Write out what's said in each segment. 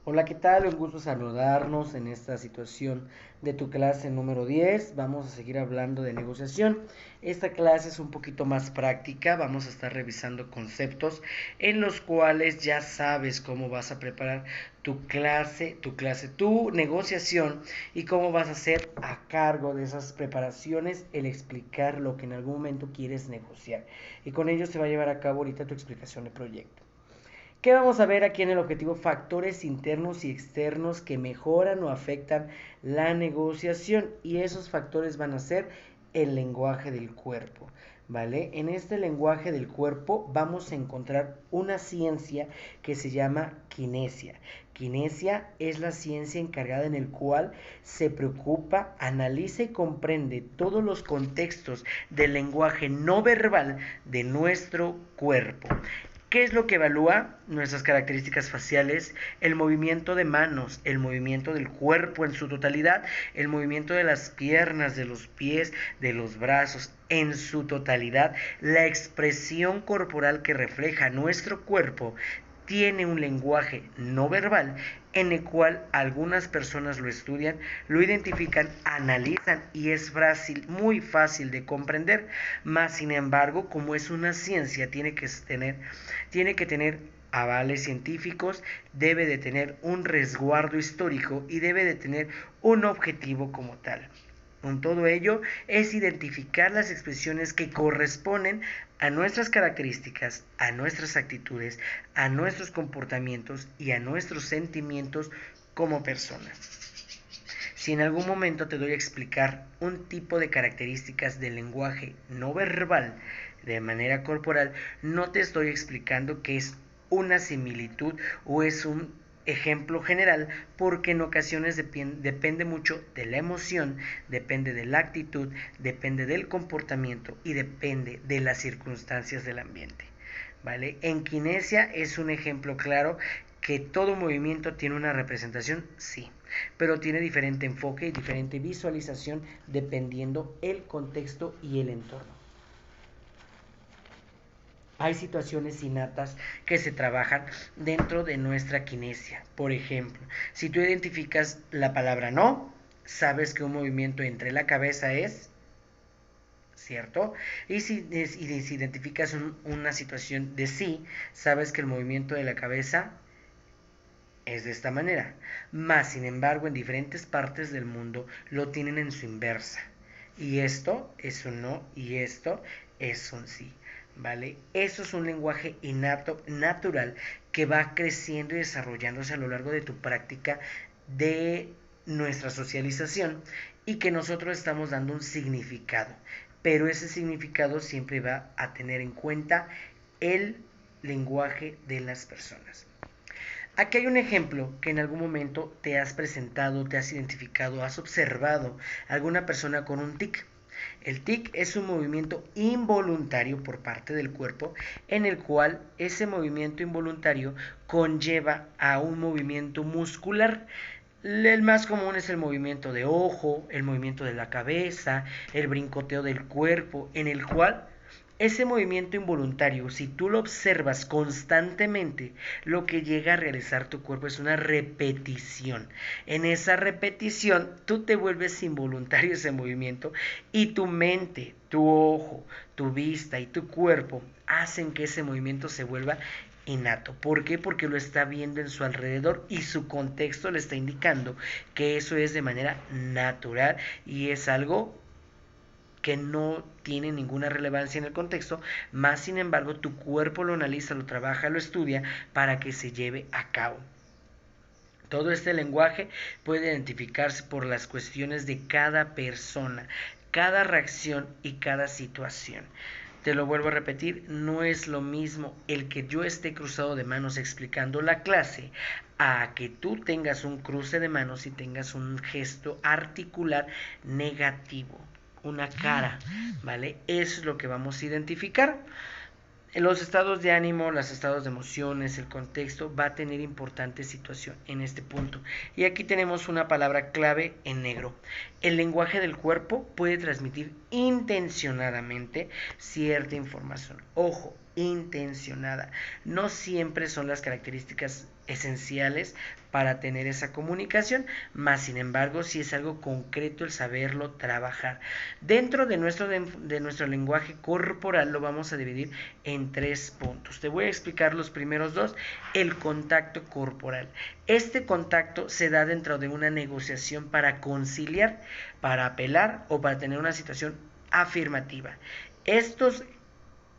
Hola, ¿qué tal? Un gusto saludarnos en esta situación de tu clase número 10. Vamos a seguir hablando de negociación. Esta clase es un poquito más práctica. Vamos a estar revisando conceptos en los cuales ya sabes cómo vas a preparar tu negociación y cómo vas a hacer a cargo de esas preparaciones el explicar lo que en algún momento quieres negociar. Y con ello se va a llevar a cabo ahorita tu explicación de proyecto. ¿Qué vamos a ver aquí en el objetivo? Factores internos y externos que mejoran o afectan la negociación, y esos factores van a ser el lenguaje del cuerpo, ¿vale? En este lenguaje del cuerpo vamos a encontrar una ciencia que se llama kinesia. Kinesia es la ciencia encargada en el cual se preocupa, analiza y comprende todos los contextos del lenguaje no verbal de nuestro cuerpo. ¿Qué es lo que evalúa? Nuestras características faciales, el movimiento de manos, el movimiento del cuerpo en su totalidad, el movimiento de las piernas, de los pies, de los brazos en su totalidad, la expresión corporal que refleja nuestro cuerpo tiene un lenguaje no verbal en el cual algunas personas lo estudian, lo identifican, analizan y es fácil, muy fácil de comprender. Más sin embargo, como es una ciencia, tiene que tener avales científicos, debe de tener un resguardo histórico y debe de tener un objetivo como tal. Con todo ello es identificar las expresiones que corresponden a nuestras características, a nuestras actitudes, a nuestros comportamientos y a nuestros sentimientos como personas. Si en algún momento te doy a explicar un tipo de características del lenguaje no verbal de manera corporal, no te estoy explicando que es una similitud o es un ejemplo general, porque en ocasiones depende mucho de la emoción, depende de la actitud, depende del comportamiento y depende de las circunstancias del ambiente. ¿Vale? En kinesia es un ejemplo claro que todo movimiento tiene una representación, sí, pero tiene diferente enfoque y diferente visualización dependiendo el contexto y el entorno. Hay situaciones innatas que se trabajan dentro de nuestra kinesia. Por ejemplo, si tú identificas la palabra no, sabes que un movimiento entre la cabeza es, ¿cierto? Y si identificas una situación de sí, sabes que el movimiento de la cabeza es de esta manera. Más, sin embargo, en diferentes partes del mundo lo tienen en su inversa. Y esto es un no y esto es un sí. ¿Vale? Eso es un lenguaje innato, natural, que va creciendo y desarrollándose a lo largo de tu práctica de nuestra socialización y que nosotros estamos dando un significado. Pero ese significado siempre va a tener en cuenta el lenguaje de las personas. Aquí hay un ejemplo que en algún momento te has presentado, te has identificado, has observado a alguna persona con un tic. El tic es un movimiento involuntario por parte del cuerpo en el cual ese movimiento involuntario conlleva a un movimiento muscular. El más común es el movimiento de ojo, el movimiento de la cabeza, el brincoteo del cuerpo, en el cual ese movimiento involuntario, si tú lo observas constantemente, lo que llega a realizar tu cuerpo es una repetición. En esa repetición, tú te vuelves involuntario ese movimiento y tu mente, tu ojo, tu vista y tu cuerpo hacen que ese movimiento se vuelva innato. ¿Por qué? Porque lo está viendo en su alrededor y su contexto le está indicando que eso es de manera natural y es algo que no tiene ninguna relevancia en el contexto, más sin embargo tu cuerpo lo analiza, lo trabaja, lo estudia para que se lleve a cabo. Todo este lenguaje puede identificarse por las cuestiones de cada persona, cada reacción y cada situación. Te lo vuelvo a repetir, no es lo mismo el que yo esté cruzado de manos explicando la clase a que tú tengas un cruce de manos y tengas un gesto articular negativo, una cara, ¿vale? Eso es lo que vamos a identificar. Los estados de ánimo, los estados de emociones, el contexto va a tener importante situación en este punto. Y aquí tenemos una palabra clave en negro. El lenguaje del cuerpo puede transmitir intencionadamente cierta información. Ojo, intencionada. No siempre son las características esenciales para tener esa comunicación, más sin embargo si es algo concreto el saberlo trabajar. Dentro de nuestro lenguaje corporal lo vamos a dividir en 3 puntos. Te voy a explicar los primeros 2. El contacto corporal. Este contacto se da dentro de una negociación para conciliar, para apelar o para tener una situación afirmativa. Estos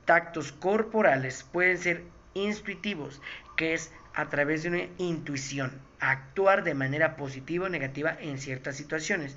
tactos corporales pueden ser intuitivos, que es a través de una intuición, actuar de manera positiva o negativa en ciertas situaciones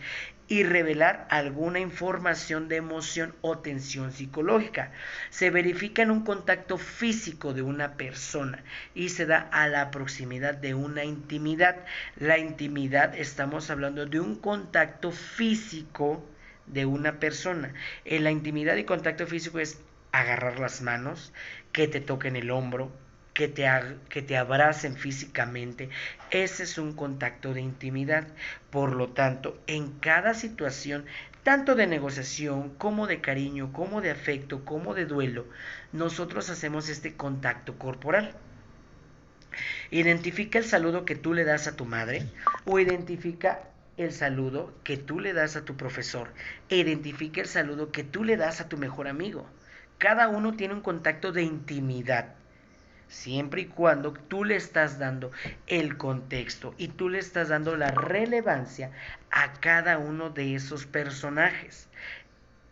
y revelar alguna información de emoción o tensión psicológica. Se verifica en un contacto físico de una persona y se da a la proximidad de una intimidad. La intimidad, estamos hablando de un contacto físico de una persona. En la intimidad y contacto físico es agarrar las manos, que te toquen el hombro, que te abracen físicamente. Ese es un contacto de intimidad. Por lo tanto, en cada situación, tanto de negociación como de cariño, como de afecto, como de duelo, nosotros hacemos este contacto corporal. Identifica el saludo que tú le das a tu madre o identifica el saludo que tú le das a tu profesor. Identifica el saludo que tú le das a tu mejor amigo. Cada uno tiene un contacto de intimidad, siempre y cuando tú le estás dando el contexto y tú le estás dando la relevancia a cada uno de esos personajes.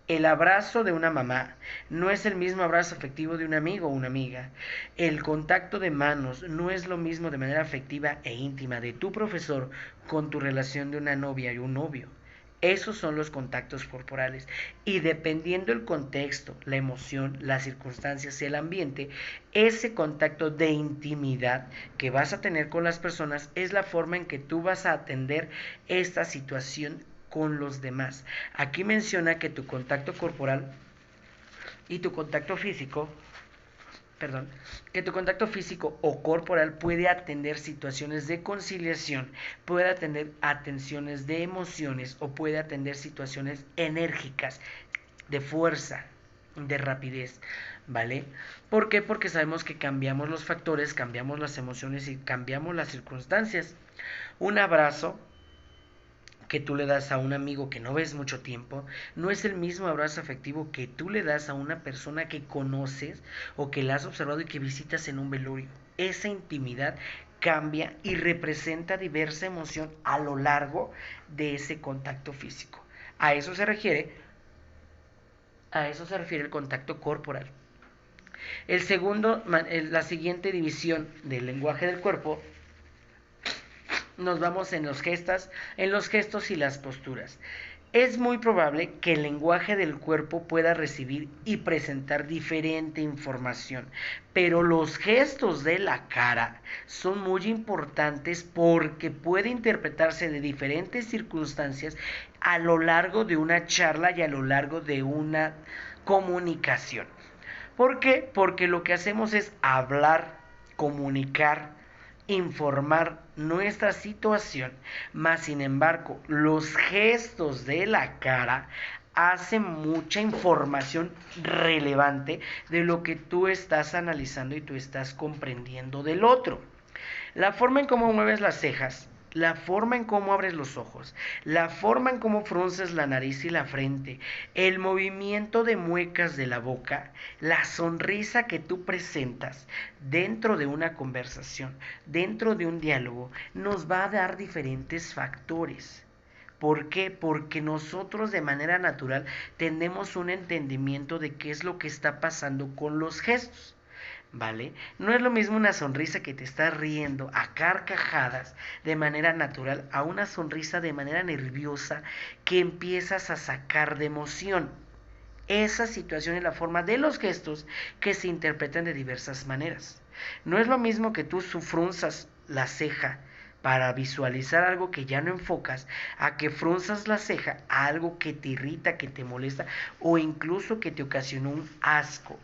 El abrazo de una mamá no es el mismo abrazo afectivo de un amigo o una amiga. El contacto de manos no es lo mismo de manera afectiva e íntima de tu profesor con tu relación de una novia y un novio. Esos son los contactos corporales. Y dependiendo el contexto, la emoción, las circunstancias y el ambiente, ese contacto de intimidad que vas a tener con las personas es la forma en que tú vas a atender esta situación con los demás. Aquí menciona que tu contacto corporal y tu contacto físico, perdón, que tu contacto físico o corporal puede atender situaciones de conciliación, puede atender atenciones de emociones o puede atender situaciones enérgicas, de fuerza, de rapidez, ¿vale? ¿Por qué? Porque sabemos que cambiamos los factores, cambiamos las emociones y cambiamos las circunstancias. Un abrazo que tú le das a un amigo que no ves mucho tiempo, no es el mismo abrazo afectivo que tú le das a una persona que conoces o que la has observado y que visitas en un velorio. Esa intimidad cambia y representa diversa emoción a lo largo de ese contacto físico. A eso se refiere el contacto corporal. La siguiente división del lenguaje del cuerpo, nos vamos en los gestos y las posturas. Es muy probable que el lenguaje del cuerpo pueda recibir y presentar diferente información, pero los gestos de la cara son muy importantes porque puede interpretarse de diferentes circunstancias a lo largo de una charla y a lo largo de una comunicación. ¿Por qué? Porque lo que hacemos es hablar, comunicar, informar nuestra situación, mas sin embargo los gestos de la cara hacen mucha información relevante de lo que tú estás analizando y tú estás comprendiendo del otro. La forma en cómo mueves las cejas, la forma en cómo abres los ojos, la forma en cómo frunces la nariz y la frente, el movimiento de muecas de la boca, la sonrisa que tú presentas dentro de una conversación, dentro de un diálogo, nos va a dar diferentes factores. ¿Por qué? Porque nosotros de manera natural tenemos un entendimiento de qué es lo que está pasando con los gestos. ¿Vale? No es lo mismo una sonrisa que te está riendo a carcajadas de manera natural a una sonrisa de manera nerviosa que empiezas a sacar de emoción. Esa situación es la forma de los gestos que se interpretan de diversas maneras. No es lo mismo que tú frunzas la ceja para visualizar algo que ya no enfocas, a que frunzas la ceja a algo que te irrita, que te molesta o incluso que te ocasionó un asco.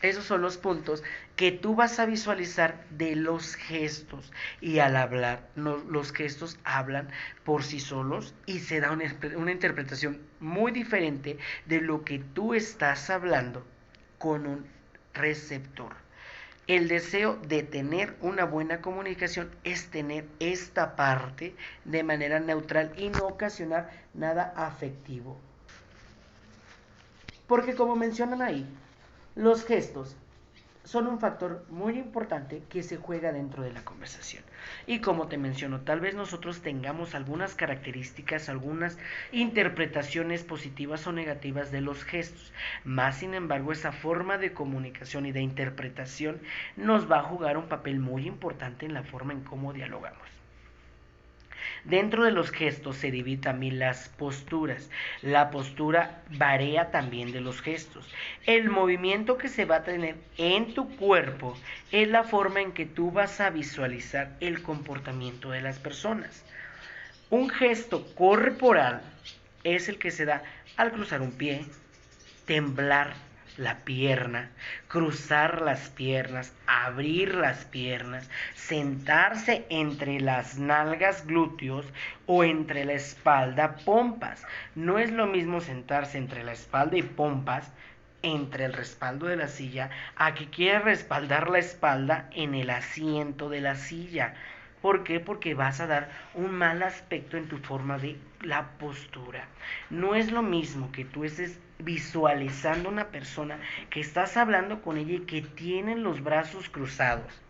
Esos son los puntos que tú vas a visualizar de los gestos. Y al hablar, los gestos hablan por sí solos y se da una interpretación muy diferente de lo que tú estás hablando con un receptor. El deseo de tener una buena comunicación es tener esta parte de manera neutral y no ocasionar nada afectivo. Porque como mencionan ahí, los gestos son un factor muy importante que se juega dentro de la conversación. Y como te menciono, tal vez nosotros tengamos algunas características, algunas interpretaciones positivas o negativas de los gestos. Más sin embargo, esa forma de comunicación y de interpretación nos va a jugar un papel muy importante en la forma en cómo dialogamos. Dentro de los gestos se dividen también las posturas. La postura varía también de los gestos. El movimiento que se va a tener en tu cuerpo es la forma en que tú vas a visualizar el comportamiento de las personas. Un gesto corporal es el que se da al cruzar un pie, temblar la pierna, cruzar las piernas, abrir las piernas, sentarse entre las nalgas glúteos o entre la espalda pompas. No es lo mismo sentarse entre la espalda y pompas entre el respaldo de la silla a que quieras respaldar la espalda en el asiento de la silla. ¿Por qué? Porque vas a dar un mal aspecto en tu forma de la postura. No es lo mismo que tú estés visualizando una persona que estás hablando con ella y que tiene los brazos cruzados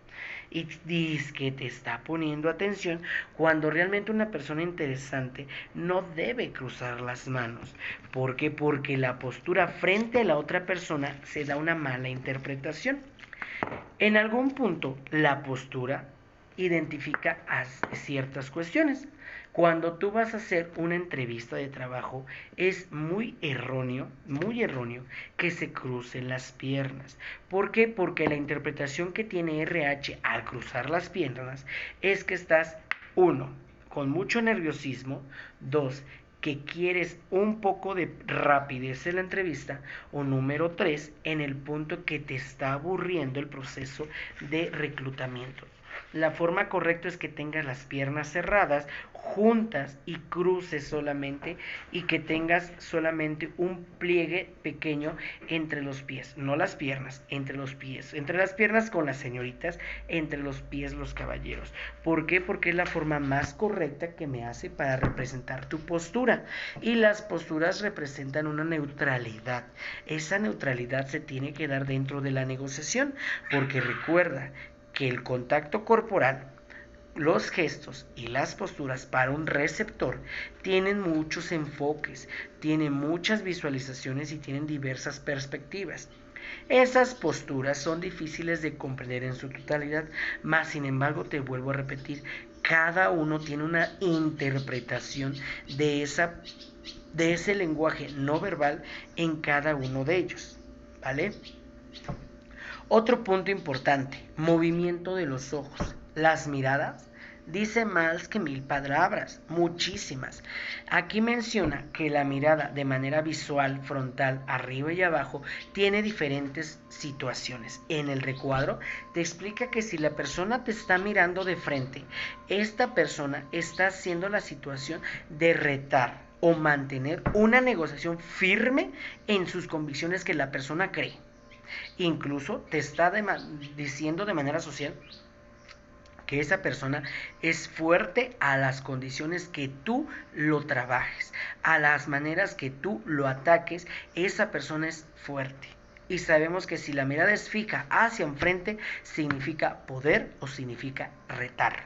y dices que te está poniendo atención cuando realmente una persona interesante no debe cruzar las manos. ¿Por qué? Porque la postura frente a la otra persona se da una mala interpretación. En algún punto, la postura identifica ciertas cuestiones. Cuando tú vas a hacer una entrevista de trabajo, es muy erróneo que se crucen las piernas. ¿Por qué? Porque la interpretación que tiene RH al cruzar las piernas es que estás, uno, con mucho nerviosismo, dos, que quieres un poco de rapidez en la entrevista, o número 3, en el punto que te está aburriendo el proceso de reclutamiento. La forma correcta es que tengas las piernas cerradas, juntas y cruces solamente, y que tengas solamente un pliegue pequeño entre los pies, no las piernas, entre los pies, entre las piernas con las señoritas, entre los pies los caballeros. ¿Por qué? Porque es la forma más correcta que me hace para representar tu postura, y las posturas representan una neutralidad. Esa neutralidad se tiene que dar dentro de la negociación, porque recuerda que el contacto corporal, los gestos y las posturas para un receptor tienen muchos enfoques, tienen muchas visualizaciones y tienen diversas perspectivas. Esas posturas son difíciles de comprender en su totalidad, mas sin embargo te vuelvo a repetir, cada uno tiene una interpretación de ese lenguaje no verbal en cada uno de ellos, ¿vale? Otro punto importante, movimiento de los ojos. Las miradas dicen más que 1000 palabras, muchísimas. Aquí menciona que la mirada de manera visual, frontal, arriba y abajo, tiene diferentes situaciones. En el recuadro te explica que si la persona te está mirando de frente, esta persona está haciendo la situación de retar o mantener una negociación firme en sus convicciones que la persona cree. Incluso te está diciendo de manera social que esa persona es fuerte a las condiciones que tú lo trabajes, a las maneras que tú lo ataques, esa persona es fuerte. Y sabemos que si la mirada es fija hacia enfrente, significa poder o significa retar.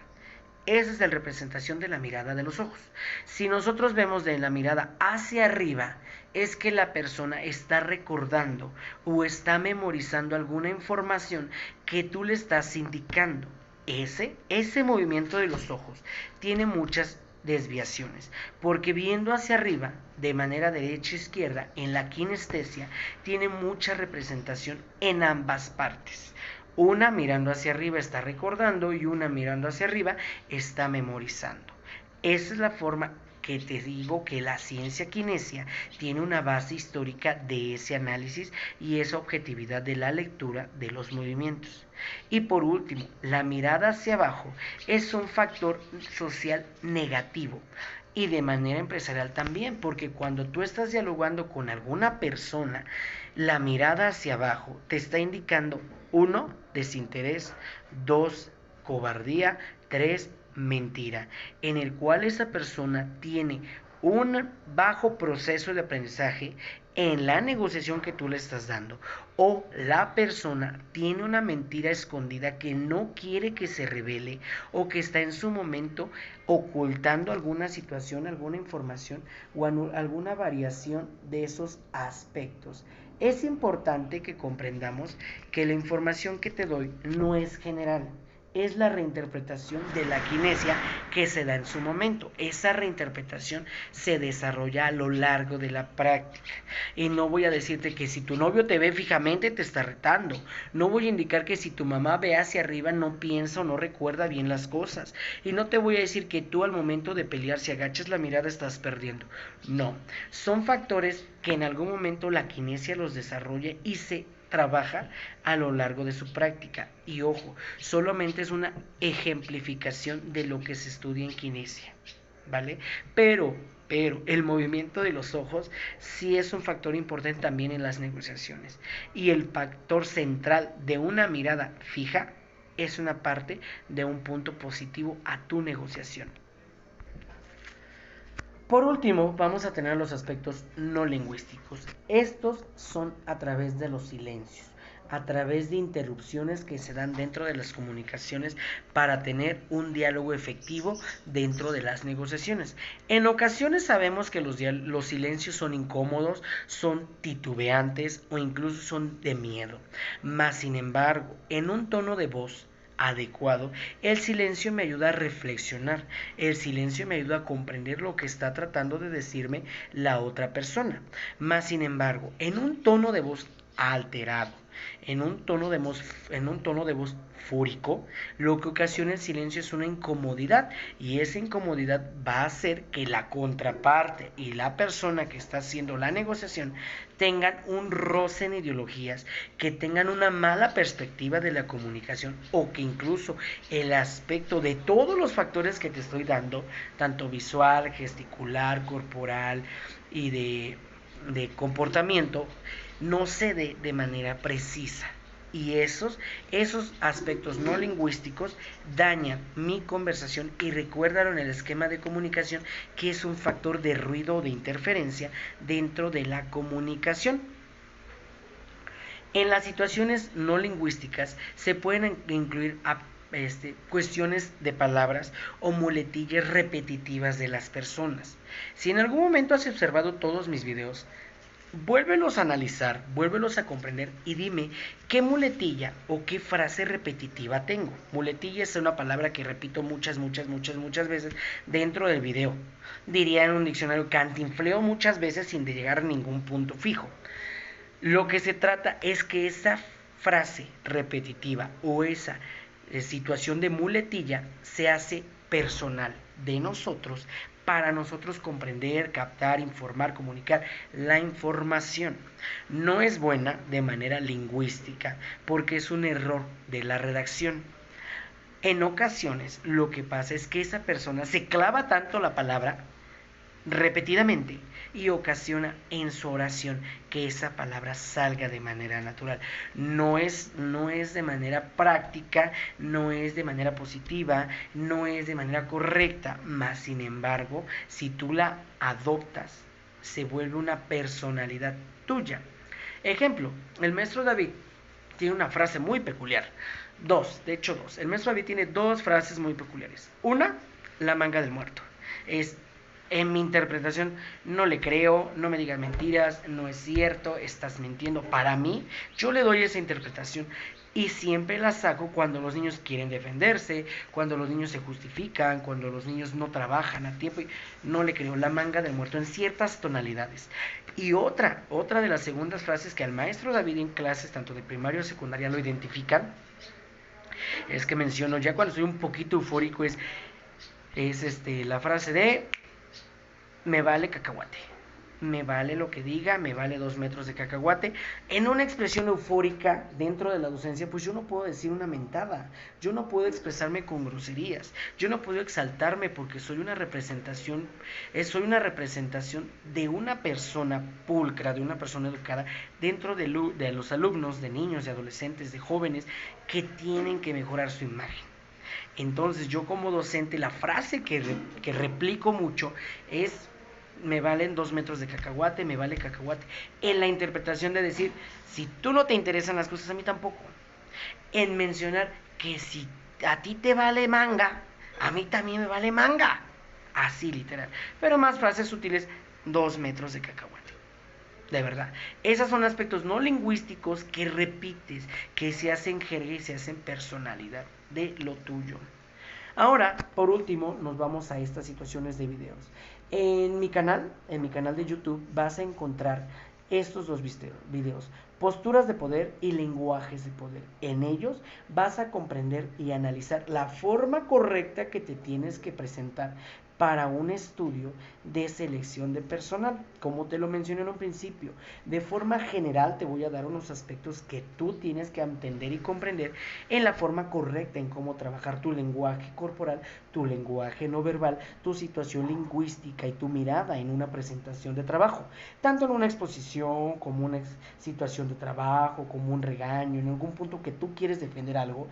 Esa es la representación de la mirada de los ojos. Si nosotros vemos de la mirada hacia arriba, es que la persona está recordando o está memorizando alguna información que tú le estás indicando. Ese movimiento de los ojos tiene muchas desviaciones, porque viendo hacia arriba de manera derecha-izquierda en la kinestesia tiene mucha representación en ambas partes. Una mirando hacia arriba está recordando y una mirando hacia arriba está memorizando. Esa es la forma que te digo que la ciencia kinesia tiene una base histórica de ese análisis y esa objetividad de la lectura de los movimientos. Y por último, la mirada hacia abajo es un factor social negativo y de manera empresarial también, porque cuando tú estás dialogando con alguna persona La mirada hacia abajo te está indicando: uno, desinterés; dos, cobardía; tres, mentira, en el cual esa persona tiene un bajo proceso de aprendizaje en la negociación que tú le estás dando, o la persona tiene una mentira escondida que no quiere que se revele, o que está en su momento ocultando alguna situación, alguna información o alguna variación de esos aspectos. Es importante que comprendamos que la información que te doy no es general, es la reinterpretación de la kinesia que se da en su momento. Esa reinterpretación se desarrolla a lo largo de la práctica. Y no voy a decirte que si tu novio te ve fijamente te está retando. No voy a indicar que si tu mamá ve hacia arriba no piensa o no recuerda bien las cosas. Y no te voy a decir que tú al momento de pelear, si agachas la mirada, estás perdiendo. No, son factores que en algún momento la kinesia los desarrolla y se trabaja a lo largo de su práctica. Y ojo, solamente es una ejemplificación de lo que se estudia en kinesia, ¿vale? Pero el movimiento de los ojos sí es un factor importante también en las negociaciones. Y el factor central de una mirada fija es una parte de un punto positivo a tu negociación. Por último, vamos a tener los aspectos no lingüísticos. Estos son a través de los silencios, a través de interrupciones que se dan dentro de las comunicaciones para tener un diálogo efectivo dentro de las negociaciones. En ocasiones sabemos que los silencios son incómodos, son titubeantes o incluso son de miedo. Mas, sin embargo, en un tono de voz adecuado, el silencio me ayuda a reflexionar, el silencio me ayuda a comprender lo que está tratando de decirme la otra persona. Mas, sin embargo, en un tono de voz alterado, en un tono de voz fúrico, lo que ocasiona el silencio es una incomodidad, y esa incomodidad va a hacer que la contraparte y la persona que está haciendo la negociación tengan un roce en ideologías, que tengan una mala perspectiva de la comunicación, o que incluso el aspecto de todos los factores que te estoy dando, tanto visual, gesticular, corporal y de comportamiento, no se dé de manera precisa. Y esos aspectos no lingüísticos dañan mi conversación, y recuérdalo en el esquema de comunicación, que es un factor de ruido o de interferencia dentro de la comunicación. En las situaciones no lingüísticas se pueden incluir cuestiones de palabras o muletillas repetitivas de las personas. Si en algún momento has observado todos mis videos, vuélvelos a analizar, vuélvelos a comprender y dime qué muletilla o qué frase repetitiva tengo. Muletilla es una palabra que repito muchas veces dentro del video. Diría en un diccionario: cantinfleo muchas veces sin llegar a ningún punto fijo. Lo que se trata es que esa frase repetitiva o esa situación de muletilla se hace personal de nosotros, para nosotros comprender, captar, informar, comunicar la información. No es buena de manera lingüística porque es un error de la redacción. En ocasiones lo que pasa es que esa persona se clava tanto la palabra repetidamente y ocasiona en su oración que esa palabra salga de manera natural. No es de manera práctica, no es de manera positiva, no es de manera correcta, mas sin embargo, si tú la adoptas, se vuelve una personalidad tuya. Ejemplo, el maestro David tiene una frase muy peculiar. Dos. El maestro David tiene dos frases muy peculiares. Una, la manga del muerto. En mi interpretación, no le creo, no me digas mentiras, no es cierto, estás mintiendo. Para mí, yo le doy esa interpretación, y siempre la saco cuando los niños quieren defenderse, cuando los niños se justifican, cuando los niños no trabajan a tiempo. Y no le creo, la manga del muerto, en ciertas tonalidades. Y otra de las segundas frases que al maestro David en clases, tanto de primaria o secundaria, lo identifican, es que menciono, ya cuando estoy un poquito eufórico, es la frase de: me vale cacahuate. me vale lo que diga, me vale 2 metros de cacahuate. En una expresión eufórica dentro de la docencia, pues yo no puedo decir una mentada, yo no puedo expresarme con groserías, yo no puedo exaltarme porque soy una representación de una persona pulcra, de una persona educada dentro de los alumnos, de niños, de adolescentes, de jóvenes que tienen que mejorar su imagen. Entonces yo como docente la frase que replico mucho es: me valen 2 metros de cacahuate, me vale cacahuate. En la interpretación de decir, si tú no te interesan las cosas, a mí tampoco. En mencionar que si a ti te vale manga, a mí también me vale manga. Así literal. Pero más frases sutiles: 2 metros de cacahuate. De verdad. Esos son aspectos no lingüísticos que repites, que se hacen jerga y se hacen personalidad de lo tuyo. Ahora, por último, nos vamos a estas situaciones de videos. En mi canal de YouTube, vas a encontrar estos dos videos: posturas de poder y lenguajes de poder. En ellos vas a comprender y analizar la forma correcta que te tienes que presentar para un estudio de selección de personal. Como te lo mencioné en un principio, de forma general te voy a dar unos aspectos que tú tienes que entender y comprender en la forma correcta, en cómo trabajar tu lenguaje corporal, tu lenguaje no verbal, tu situación lingüística y tu mirada en una presentación de trabajo, tanto en una exposición como una situación de trabajo, como un regaño, en algún punto que tú quieres defender algo.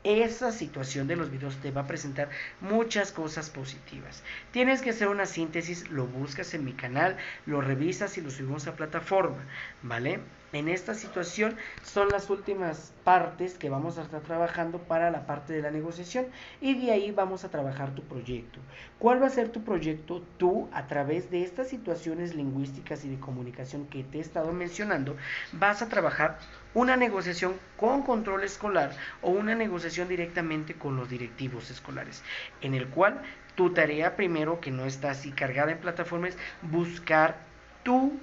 Esa situación de los videos te va a presentar muchas cosas positivas. Tienes que hacer una síntesis, lo buscas en mi canal, lo revisas y lo subimos a plataforma, ¿vale? En esta situación son las últimas partes que vamos a estar trabajando para la parte de la negociación, y de ahí vamos a trabajar tu proyecto. ¿Cuál va a ser tu proyecto? Tú, a través de estas situaciones lingüísticas y de comunicación que te he estado mencionando, vas a trabajar una negociación con control escolar o una negociación directamente con los directivos escolares, en el cual tu tarea, primero, que no está así cargada en plataformas, buscar tu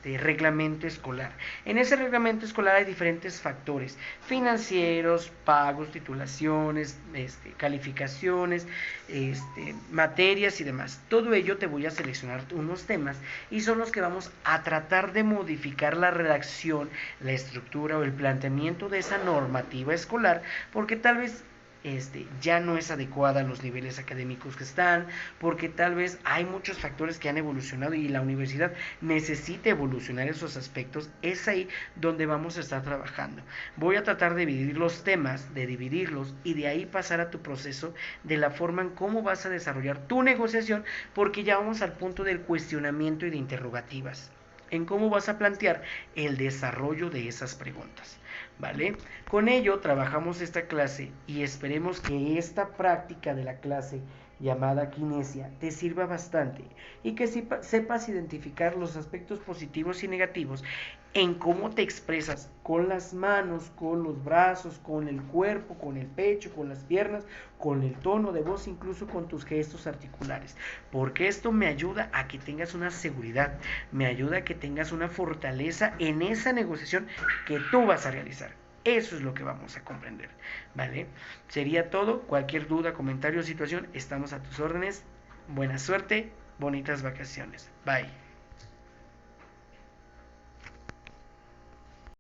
reglamento escolar. En ese reglamento escolar hay diferentes factores financieros, pagos, titulaciones, calificaciones, materias y demás. Todo ello te voy a seleccionar unos temas y son los que vamos a tratar de modificar la redacción, la estructura o el planteamiento de esa normativa escolar, porque tal vez ya no es adecuada a los niveles académicos que están, porque tal vez hay muchos factores que han evolucionado y la universidad necesita evolucionar esos aspectos. Es ahí donde vamos a estar trabajando. Voy a tratar de dividir los temas, de dividirlos y de ahí pasar a tu proceso de la forma en cómo vas a desarrollar tu negociación, porque ya vamos al punto del cuestionamiento y de interrogativas, en cómo vas a plantear el desarrollo de esas preguntas, ¿vale? Con ello trabajamos esta clase y esperemos que esta práctica de la clase llamada kinesia te sirva bastante y que sepas identificar los aspectos positivos y negativos en cómo te expresas con las manos, con los brazos, con el cuerpo, con el pecho, con las piernas, con el tono de voz, incluso con tus gestos articulares, porque esto me ayuda a que tengas una seguridad, me ayuda a que tengas una fortaleza en esa negociación que tú vas a realizar. Eso es lo que vamos a comprender, ¿vale? Sería todo. Cualquier duda, comentario o situación, estamos a tus órdenes. Buena suerte, bonitas vacaciones. Bye.